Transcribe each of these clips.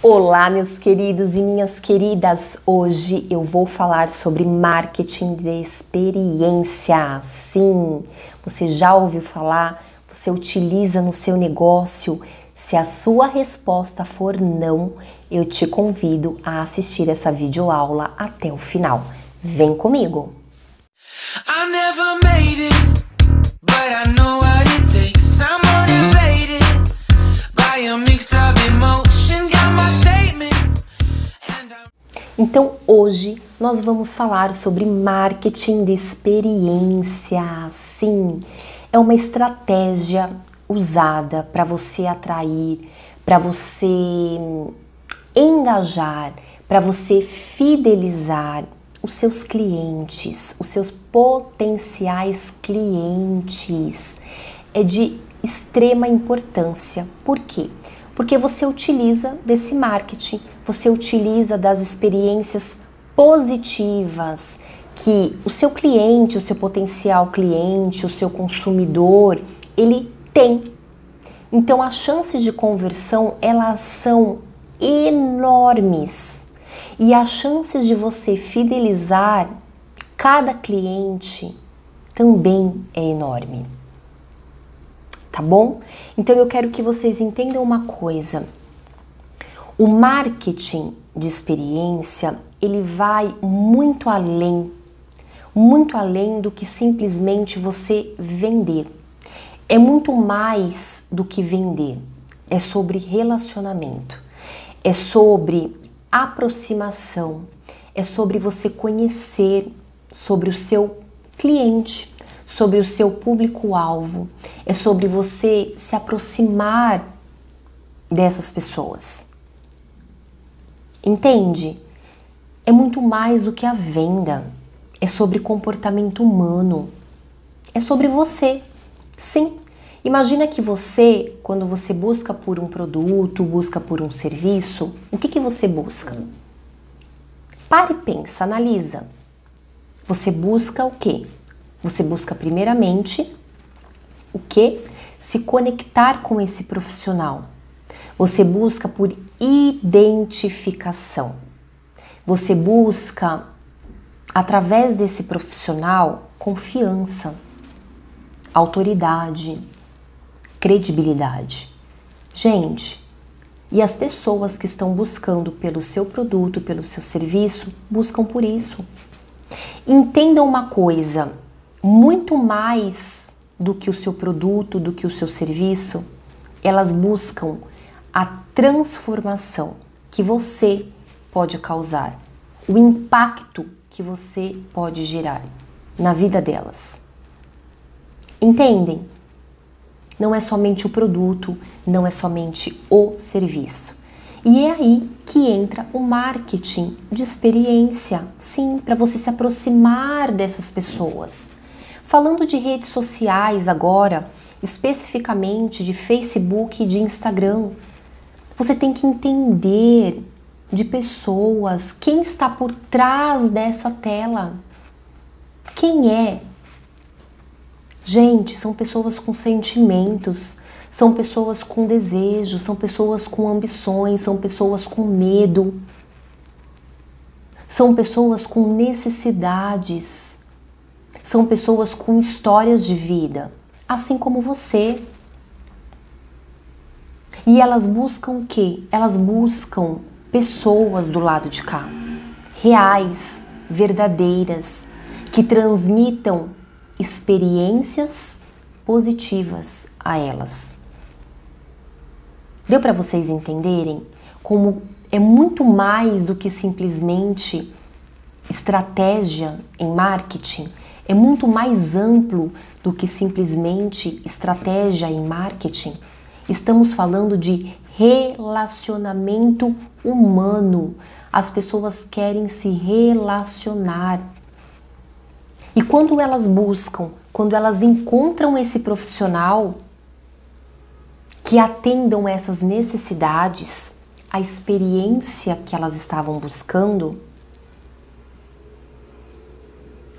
Olá, meus queridos e minhas queridas! Hoje eu vou falar sobre marketing de experiência. Sim, você já ouviu falar? Você utiliza no seu negócio? Se a sua resposta for não, eu te convido a assistir essa videoaula até o final. Vem comigo! I never made it, but I know what it takes. I'm motivated by a mix of emotion, got my statement. Então hoje nós vamos falar sobre marketing de experiência. Sim, é uma estratégia usada para você atrair, para você engajar, para você fidelizar os seus clientes, os seus potenciais clientes. É de extrema importância. Por quê? Porque você utiliza desse marketing, você utiliza das experiências positivas que o seu cliente, o seu potencial cliente, o seu consumidor, ele tem. Então as chances de conversão, elas são enormes. E as chances de você fidelizar cada cliente também é enorme. Tá bom? Então eu quero que vocês entendam uma coisa. O marketing de experiência, ele vai muito além do que simplesmente você vender. É muito mais do que vender. É sobre relacionamento. É sobre aproximação. É sobre você conhecer sobre o seu cliente, sobre o seu público-alvo, é sobre você se aproximar dessas pessoas. Entende? É muito mais do que a venda, é sobre comportamento humano, é sobre você. Sim, imagina que você, quando você busca por um produto, busca por um serviço, o que você busca? Pare e pensa, analisa. Você busca o quê? Você busca primeiramente o quê? Se conectar com esse profissional. Você busca por identificação. Você busca, através desse profissional, confiança, autoridade, credibilidade. Gente, e as pessoas que estão buscando pelo seu produto, pelo seu serviço, buscam por isso. Entendam uma coisa, muito mais do que o seu produto, do que o seu serviço, elas buscam a transformação que você pode causar, o impacto que você pode gerar na vida delas. Entendem? Não é somente o produto, não é somente o serviço. E é aí que entra o marketing de experiência, sim, para você se aproximar dessas pessoas. Falando de redes sociais agora, especificamente de Facebook e de Instagram, você tem que entender de pessoas, quem está por trás dessa tela. Quem é? Gente, são pessoas com sentimentos, são pessoas com desejos, são pessoas com ambições, são pessoas com medo, são pessoas com necessidades, são pessoas com histórias de vida, assim como você. E elas buscam o quê? Elas buscam pessoas do lado de cá, reais, verdadeiras, que transmitam experiências positivas a elas. Deu para vocês entenderem como é muito mais do que simplesmente estratégia em marketing? É muito mais amplo do que simplesmente estratégia em marketing. Estamos falando de relacionamento humano. As pessoas querem se relacionar. E quando elas buscam, quando elas encontram esse profissional que atendam essas necessidades, a experiência que elas estavam buscando,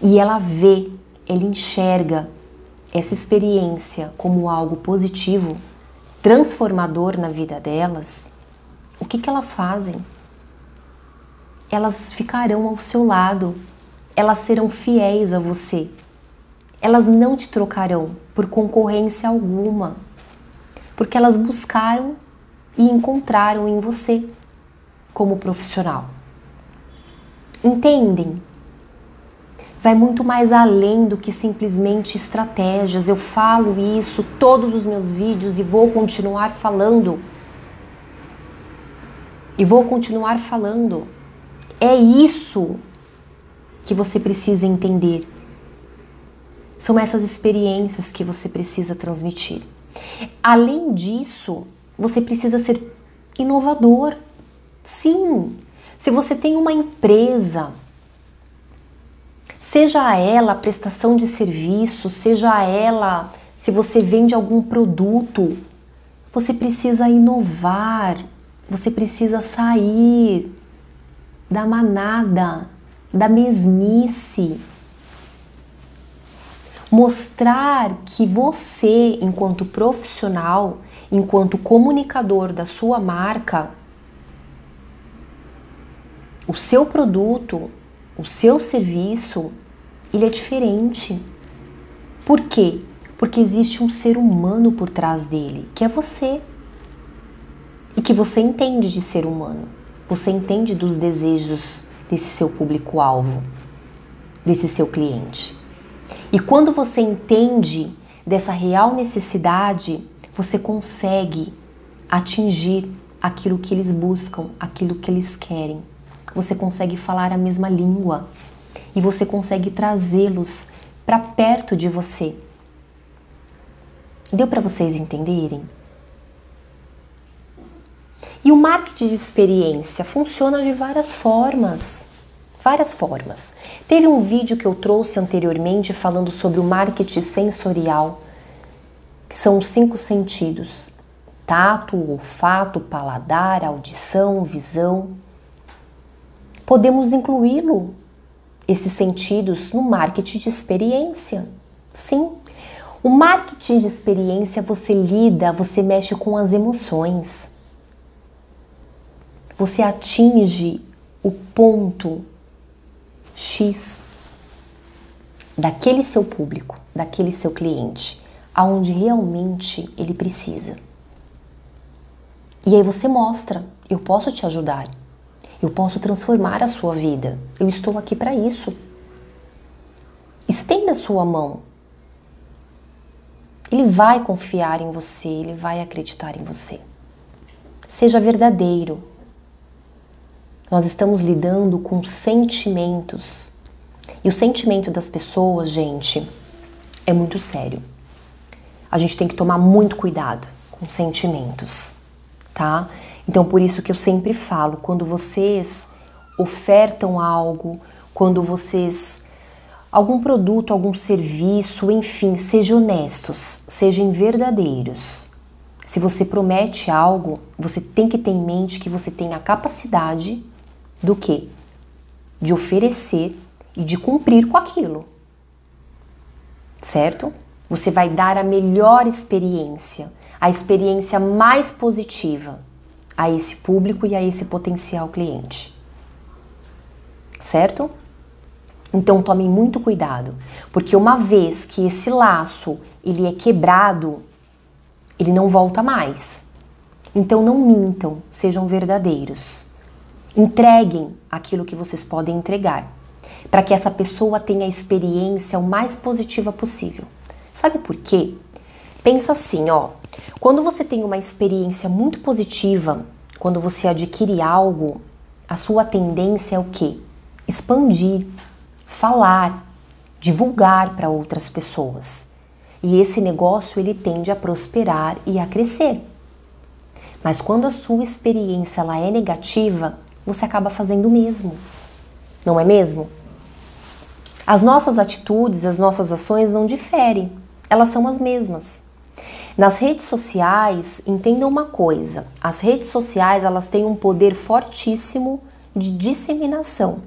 e ela vê, ela enxerga essa experiência como algo positivo, transformador na vida delas, o que elas fazem? Elas ficarão ao seu lado, elas serão fiéis a você. Elas não te trocarão por concorrência alguma, porque elas buscaram e encontraram em você como profissional. Entendem? Vai muito mais além do que simplesmente estratégias. Eu falo isso todos os meus vídeos e vou continuar falando. É isso que você precisa entender. São essas experiências que você precisa transmitir. Além disso, você precisa ser inovador. Sim, se você tem uma empresa, seja ela prestação de serviço, seja ela se você vende algum produto, você precisa inovar, você precisa sair da manada, da mesmice. Mostrar que você, enquanto profissional, enquanto comunicador da sua marca, o seu produto, o seu serviço, ele é diferente. Por quê? Porque existe um ser humano por trás dele, que é você. E que você entende de ser humano. Você entende dos desejos desse seu público-alvo, desse seu cliente. E quando você entende dessa real necessidade, você consegue atingir aquilo que eles buscam, aquilo que eles querem. Você consegue falar a mesma língua e você consegue trazê-los para perto de você. Deu para vocês entenderem? E o marketing de experiência funciona de várias formas. Teve um vídeo que eu trouxe anteriormente falando sobre o marketing sensorial, que são os 5 sentidos: tato, olfato, paladar, audição, visão. Podemos incluí-lo, esses sentidos, no marketing de experiência. Sim, o marketing de experiência você mexe com as emoções. Você atinge o ponto X daquele seu público, daquele seu cliente, aonde realmente ele precisa. E aí você mostra: eu posso te ajudar, eu posso transformar a sua vida, eu estou aqui para isso. Estenda a sua mão. Ele vai confiar em você, ele vai acreditar em você. Seja verdadeiro. Nós estamos lidando com sentimentos. E o sentimento das pessoas, gente, é muito sério. A gente tem que tomar muito cuidado com sentimentos, tá? Então, por isso que eu sempre falo, quando vocês ofertam algo, quando vocês... algum produto, algum serviço, enfim, sejam honestos, sejam verdadeiros. Se você promete algo, você tem que ter em mente que você tem a capacidade do quê? De oferecer e de cumprir com aquilo. Certo? Você vai dar a melhor experiência, a experiência mais positiva a esse público e a esse potencial cliente. Certo? Então tomem muito cuidado, porque uma vez que esse laço ele é quebrado, ele não volta mais. Então não mintam, sejam verdadeiros. Entreguem aquilo que vocês podem entregar, para que essa pessoa tenha a experiência o mais positiva possível. Sabe por quê? Pensa assim, ó, quando você tem uma experiência muito positiva, quando você adquire algo, a sua tendência é o quê? Expandir, falar, divulgar para outras pessoas. E esse negócio ele tende a prosperar e a crescer. Mas quando a sua experiência ela é negativa, você acaba fazendo o mesmo. Não é mesmo? As nossas atitudes, as nossas ações não diferem. Elas são as mesmas. Nas redes sociais, entendam uma coisa. As redes sociais, elas têm um poder fortíssimo de disseminação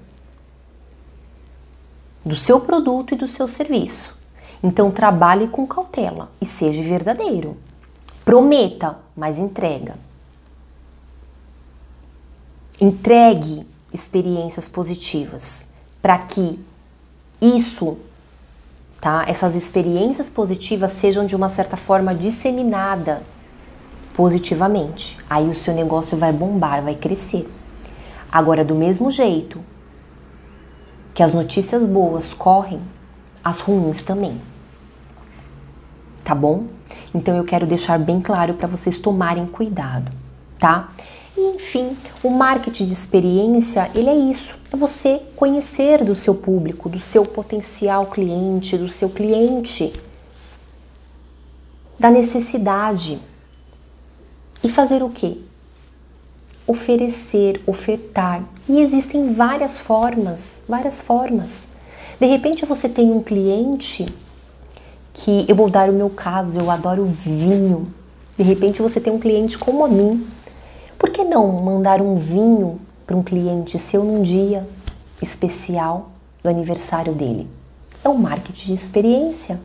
do seu produto e do seu serviço. Então, trabalhe com cautela e seja verdadeiro. Prometa, mas entrega. Entregue experiências positivas para que isso, tá? Essas experiências positivas sejam de uma certa forma disseminada positivamente. Aí o seu negócio vai bombar, vai crescer. Agora, do mesmo jeito que as notícias boas correm, as ruins também. Tá bom? Então eu quero deixar bem claro para vocês tomarem cuidado, tá? E, enfim, o marketing de experiência, ele é isso. É você conhecer do seu público, do seu potencial cliente, do seu cliente, da necessidade. E fazer o quê? Oferecer, ofertar. E existem várias formas, várias formas. De repente você tem um cliente que, eu vou dar o meu caso, eu adoro vinho. De repente você tem um cliente como a mim. Por que não mandar um vinho para um cliente seu num dia especial do aniversário dele? É um marketing de experiência,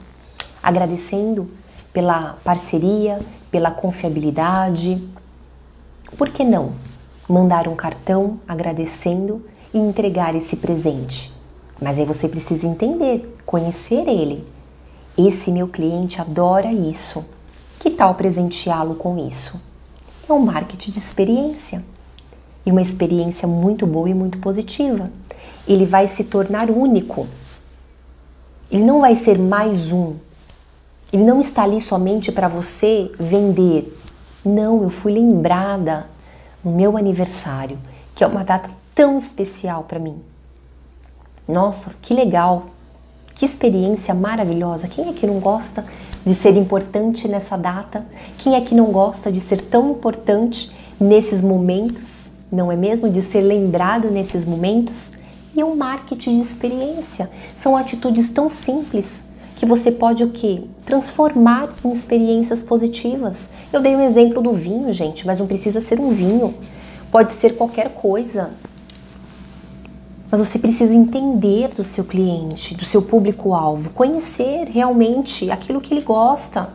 agradecendo pela parceria, pela confiabilidade. Por que não mandar um cartão agradecendo e entregar esse presente? Mas aí você precisa entender, conhecer ele. Esse meu cliente adora isso. Que tal presenteá-lo com isso? É um marketing de experiência. E uma experiência muito boa e muito positiva. Ele vai se tornar único. Ele não vai ser mais um. Ele não está ali somente para você vender. Não, eu fui lembrada no meu aniversário, que é uma data tão especial para mim. Nossa, que legal! Que experiência maravilhosa! Quem é que não gosta de ser importante nessa data? Quem é que não gosta de ser tão importante nesses momentos? Não é mesmo? De ser lembrado nesses momentos? E é um marketing de experiência. São atitudes tão simples que você pode o quê? Transformar em experiências positivas. Eu dei um exemplo do vinho, gente, mas não precisa ser um vinho. Pode ser qualquer coisa. Mas você precisa entender do seu cliente, do seu público-alvo, conhecer realmente aquilo que ele gosta.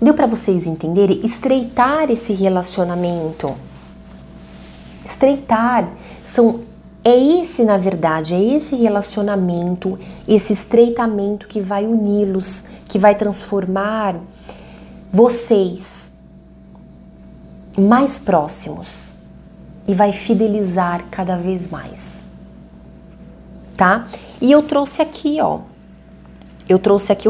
Deu para vocês entenderem? Estreitar esse relacionamento. Estreitar. É esse, na verdade, é esse relacionamento, esse estreitamento que vai uni-los, que vai transformar vocês mais próximos. E vai fidelizar cada vez mais, tá? E eu trouxe aqui, ó. Eu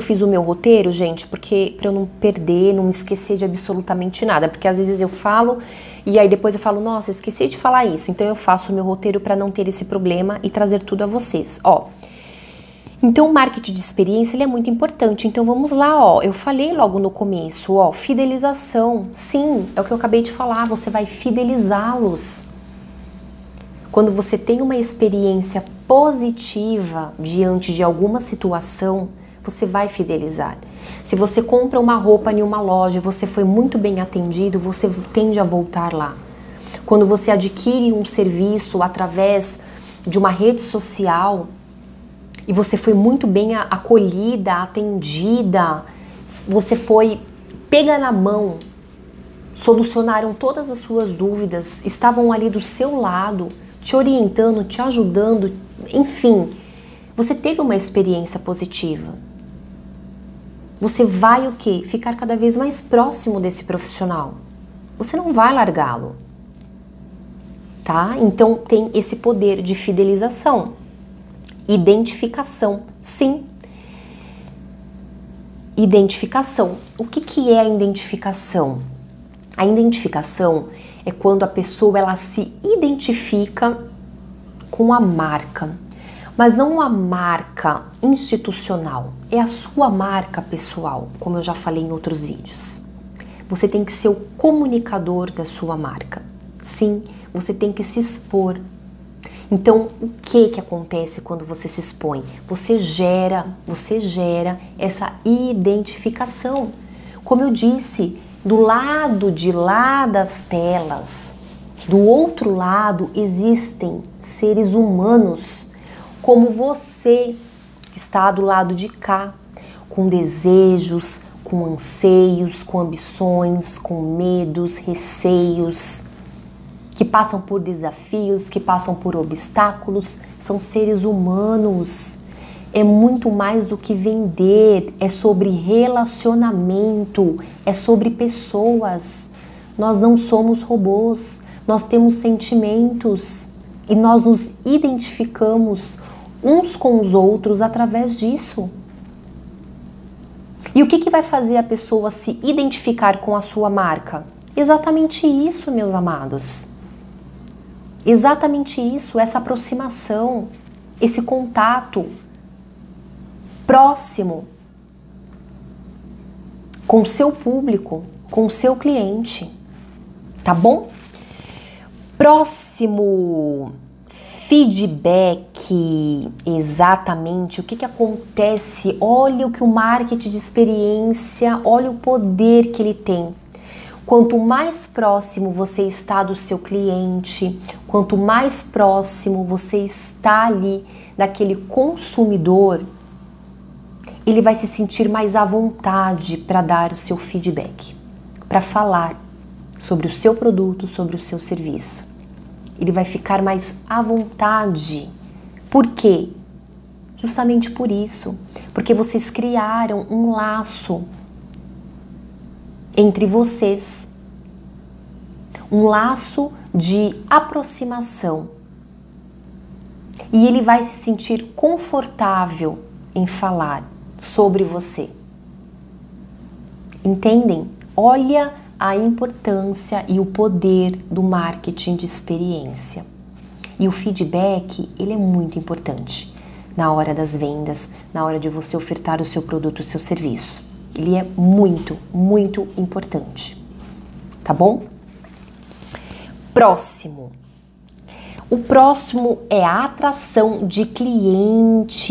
fiz o meu roteiro, gente, porque para eu não perder, não me esquecer de absolutamente nada. Porque às vezes eu falo e aí depois eu falo, nossa, esqueci de falar isso. Então eu faço o meu roteiro para não ter esse problema e trazer tudo a vocês, ó. Então o marketing de experiência, ele é muito importante. Então vamos lá, ó. Eu falei logo no começo, ó, fidelização. Sim, é o que eu acabei de falar, você vai fidelizá-los. Quando você tem uma experiência positiva diante de alguma situação, você vai fidelizar. Se você compra uma roupa em uma loja e você foi muito bem atendido, você tende a voltar lá. Quando você adquire um serviço através de uma rede social e você foi muito bem acolhida, atendida, você foi pega na mão, solucionaram todas as suas dúvidas, estavam ali do seu lado, te orientando, te ajudando, enfim, você teve uma experiência positiva. Você vai o quê? Ficar cada vez mais próximo desse profissional. Você não vai largá-lo, tá? Então tem esse poder de fidelização. Identificação, sim. Identificação. O que é a identificação? A identificação é quando a pessoa ela se identifica com a marca, mas não a marca institucional, é a sua marca pessoal, como eu já falei em outros vídeos. Você tem que ser o comunicador da sua marca. Sim, você tem que se expor. Então, o que acontece quando você se expõe? Você gera essa identificação. Como eu disse, do lado de lá das telas, do outro lado existem seres humanos como você, que está do lado de cá, com desejos, com anseios, com ambições, com medos, receios. que passam por desafios, que passam por obstáculos, são seres humanos. É muito mais do que vender, é sobre relacionamento, é sobre pessoas. Nós não somos robôs, nós temos sentimentos e nós nos identificamos uns com os outros através disso. E o que vai fazer a pessoa se identificar com a sua marca? Exatamente isso, meus amados. Exatamente isso, essa aproximação, esse contato próximo com o seu público, com o seu cliente, tá bom? Próximo feedback, exatamente, o que acontece? Olha o que o marketing de experiência, olha o poder que ele tem. Quanto mais próximo você está do seu cliente, quanto mais próximo você está ali daquele consumidor, ele vai se sentir mais à vontade para dar o seu feedback, para falar sobre o seu produto, sobre o seu serviço. Ele vai ficar mais à vontade. Por quê? Justamente por isso. Porque vocês criaram um laço entre vocês. Um laço de aproximação. E ele vai se sentir confortável em falar sobre você. Entendem? Olha a importância e o poder do marketing de experiência. E o feedback, ele é muito importante na hora das vendas, na hora de você ofertar o seu produto, o seu serviço. Ele é muito, muito importante. Tá bom? Próximo. O próximo é a atração de clientes.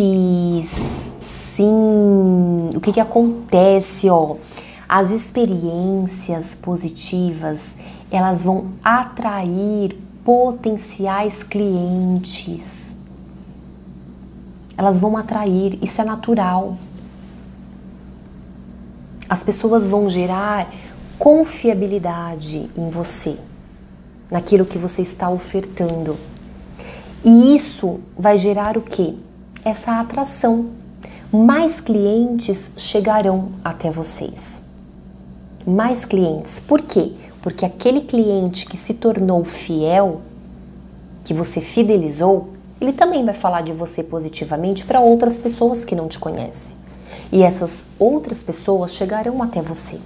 Sim, o que acontece, ó? As experiências positivas, elas vão atrair potenciais clientes. Elas vão atrair, isso é natural. As pessoas vão gerar confiabilidade em você, naquilo que você está ofertando. E isso vai gerar o quê? Essa atração. Mais clientes chegarão até vocês. Mais clientes. Por quê? Porque aquele cliente que se tornou fiel, que você fidelizou, ele também vai falar de você positivamente para outras pessoas que não te conhecem. E essas outras pessoas chegarão até você.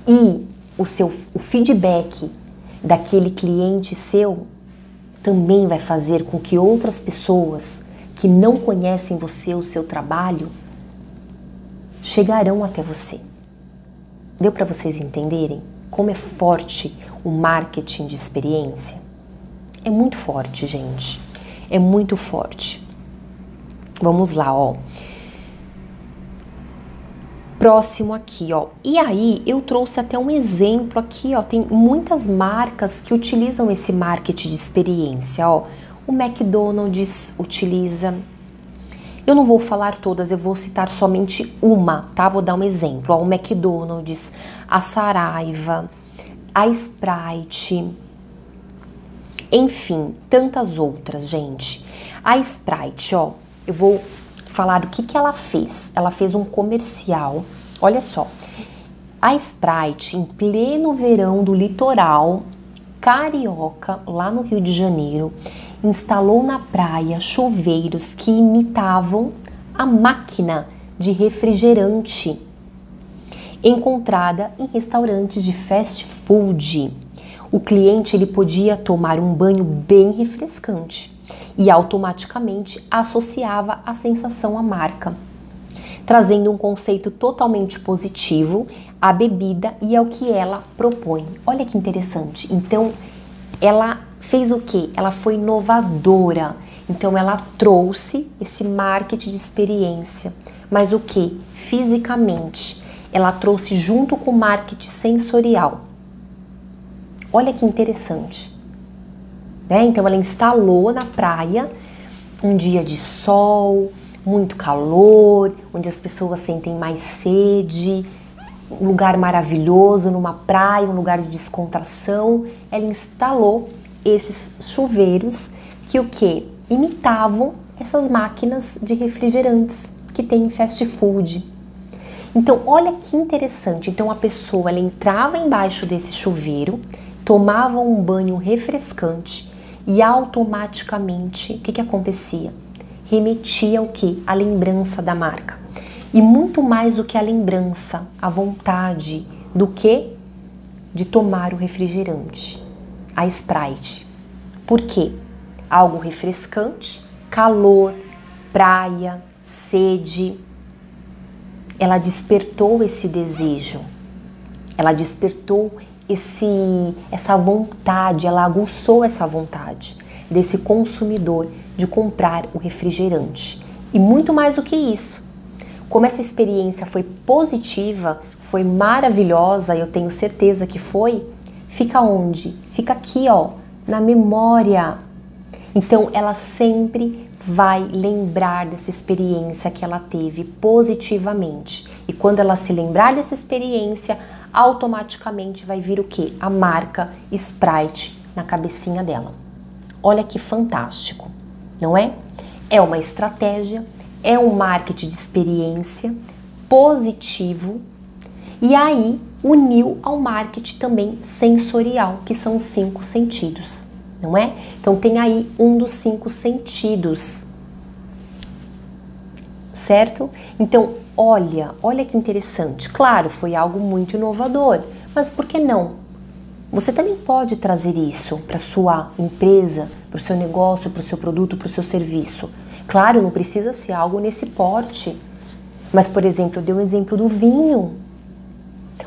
E o feedback daquele cliente seu também vai fazer com que outras pessoas que não conhecem você, o seu trabalho, chegarão até você. Deu para vocês entenderem como é forte o marketing de experiência? É muito forte, gente. É muito forte. Vamos lá, ó. Próximo aqui, ó. E aí, eu trouxe até um exemplo aqui, ó. Tem muitas marcas que utilizam esse marketing de experiência, ó. O McDonald's utiliza. Eu não vou falar todas, eu vou citar somente uma, tá? Vou dar um exemplo, ó. O McDonald's, a Saraiva, a Sprite, enfim, tantas outras, gente. A Sprite, ó, eu vou falar o que ela fez. Ela fez um comercial, olha só. A Sprite, em pleno verão do litoral carioca, lá no Rio de Janeiro, instalou na praia chuveiros que imitavam a máquina de refrigerante encontrada em restaurantes de fast food. O cliente ele podia tomar um banho bem refrescante e automaticamente associava a sensação à marca, trazendo um conceito totalmente positivo à bebida e ao que ela propõe. Olha que interessante. Então, ela fez o quê? Ela foi inovadora. Então, ela trouxe esse marketing de experiência. Mas o quê? Fisicamente. Ela trouxe junto com o marketing sensorial. Olha que interessante. Né? Então, ela instalou na praia um dia de sol, muito calor, onde as pessoas sentem mais sede. um lugar maravilhoso, numa praia, um lugar de descontração. Ela instalou esses chuveiros que o quê? Imitavam essas máquinas de refrigerantes que tem em fast food. Então, olha que interessante. Então, a pessoa ela entrava embaixo desse chuveiro, tomava um banho refrescante e automaticamente, o que acontecia? Remetia ao quê? A lembrança da marca. E muito mais do que a lembrança, a vontade do que de tomar o refrigerante, a Sprite. Por quê? Algo refrescante, calor, praia, sede. Ela despertou esse desejo, ela despertou essa vontade, ela aguçou essa vontade desse consumidor de comprar o refrigerante. E muito mais do que isso, como essa experiência foi positiva, foi maravilhosa, eu tenho certeza que foi, fica onde? Fica aqui, ó, na memória. Então, ela sempre vai lembrar dessa experiência que ela teve positivamente. E quando ela se lembrar dessa experiência, automaticamente vai vir o quê? A marca Sprite na cabecinha dela. Olha que fantástico, não é? É uma estratégia, é um marketing de experiência positivo e aí uniu ao marketing também sensorial, que são os 5 sentidos. Não é? Então tem aí um dos 5 sentidos, certo? Então olha que interessante. Claro, foi algo muito inovador, mas por que não? Você também pode trazer isso para sua empresa, para o seu negócio, para o seu produto, para o seu serviço. Claro, não precisa ser algo nesse porte, mas por exemplo, eu dei um exemplo do vinho.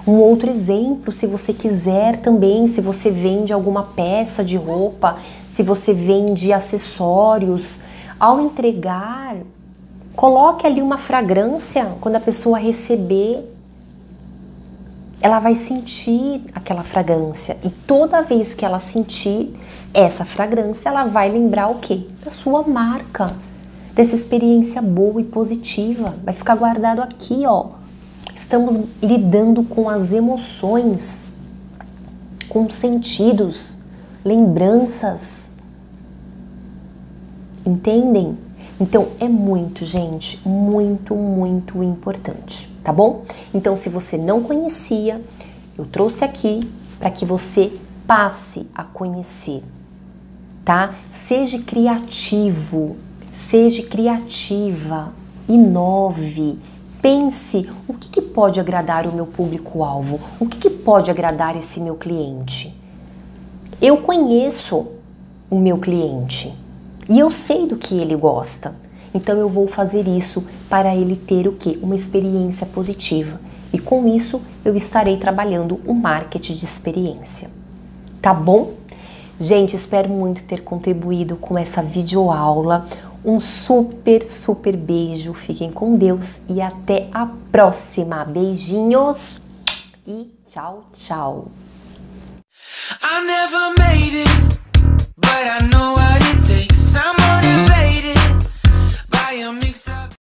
Um outro exemplo, se você quiser também, se você vende alguma peça de roupa, se você vende acessórios, ao entregar, coloque ali uma fragrância, quando a pessoa receber, ela vai sentir aquela fragrância e toda vez que ela sentir essa fragrância, ela vai lembrar o quê? Da sua marca, dessa experiência boa e positiva, vai ficar guardado aqui, ó. Estamos lidando com as emoções, com sentidos, lembranças. Entendem? Então é muito, gente, muito, muito importante, tá bom? Então se você não conhecia, eu trouxe aqui para que você passe a conhecer, tá? Seja criativo, seja criativa, inove. Pense o que pode agradar o meu público-alvo, o que pode agradar esse meu cliente. Eu conheço o meu cliente e eu sei do que ele gosta, então eu vou fazer isso para ele ter o quê? Uma experiência positiva. E com isso eu estarei trabalhando o marketing de experiência. Tá bom? Gente, espero muito ter contribuído com essa videoaula. Um super, super beijo, fiquem com Deus e até a próxima. Beijinhos e tchau, tchau. I never made it, but I know